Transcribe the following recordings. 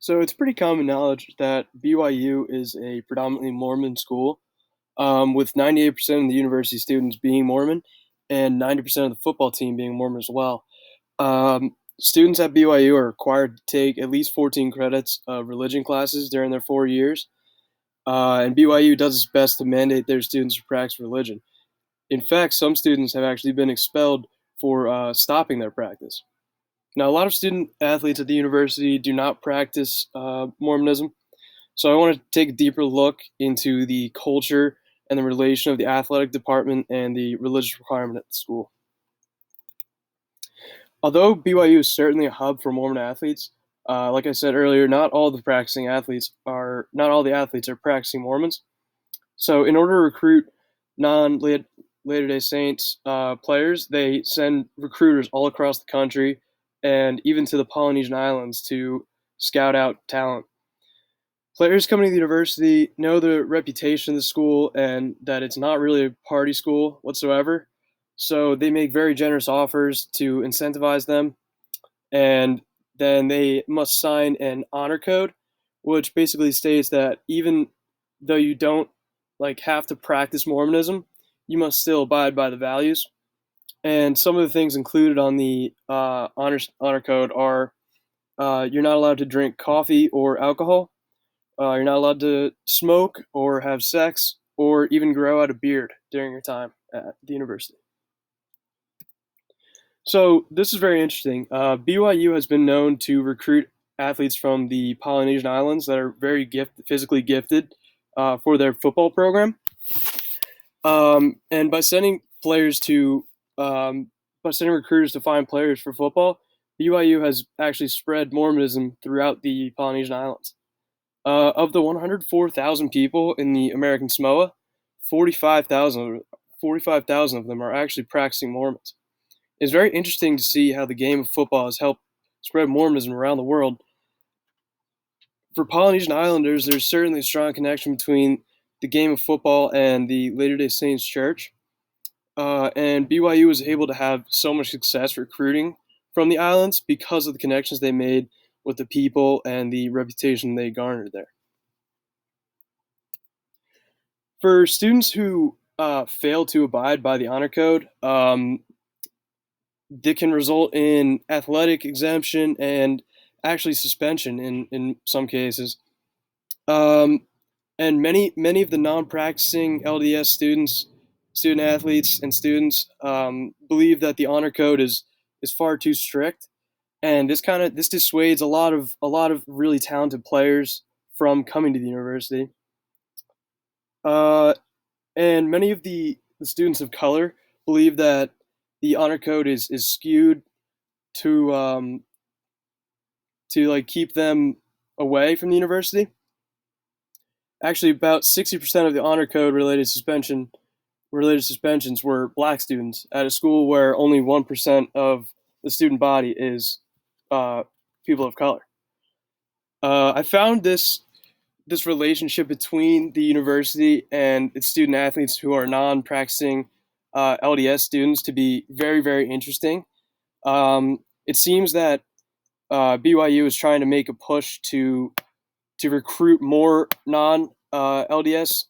So it's pretty common knowledge that BYU is a predominantly Mormon school, with 98% of the university students being Mormon and 90% of the football team being Mormon as well. Students at BYU are required to take at least 14 credits of religion classes during their 4 years, and BYU does its best to mandate their students to practice religion. In fact, some students have actually been expelled for stopping their practice. Now, a lot of student athletes at the university do not practice Mormonism, so I want to take a deeper look into the culture and the relation of the athletic department and the religious requirement at the school. Although BYU is certainly a hub for Mormon athletes, like I said earlier, not all the athletes are practicing Mormons. So, in order to recruit non-Latter Day Saints players, they send recruiters all across the country and even to the Polynesian Islands to scout out talent. Players coming to the university know the reputation of the school and that it's not really a party school whatsoever. So they make very generous offers to incentivize them, and then they must sign an honor code, which basically states that even though you don't have to practice Mormonism, you must still abide by the values. And some of the things included on the honor code are you're not allowed to drink coffee or alcohol. You're not allowed to smoke or have sex or even grow out a beard during your time at the university. So this is very interesting. BYU has been known to recruit athletes from the Polynesian Islands that are very physically gifted for their football program. And by sending recruiters to find players for football, BYU has actually spread Mormonism throughout the Polynesian Islands. Of the 104,000 people in the American Samoa, 45,000 of them are actually practicing Mormons. It's very interesting to see how the game of football has helped spread Mormonism around the world. For Polynesian Islanders, there's certainly a strong connection between the game of football and the Latter day Saints Church. And BYU was able to have so much success recruiting from the islands because of the connections they made with the people and the reputation they garnered there. For students who fail to abide by the honor code, that can result in athletic exemption and actually suspension in some cases. And many of the non-practicing LDS student athletes, and students believe that the honor code is far too strict, and this dissuades a lot of really talented players from coming to the university. Uh, and many of the students of color believe that the honor code is skewed to keep them away from the university. Actually, about 60% of the honor code related suspensions were black students at a school where only 1% of the student body is people of color. I found this relationship between the university and its student athletes who are non-practicing LDS students to be very, very interesting. It seems that BYU is trying to make a push to recruit more non-LDS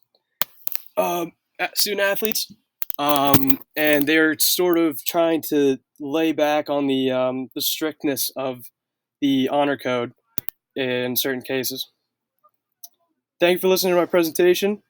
student athletes, and they're sort of trying to lay back on the strictness of the honor code in certain cases. Thank you for listening to my presentation.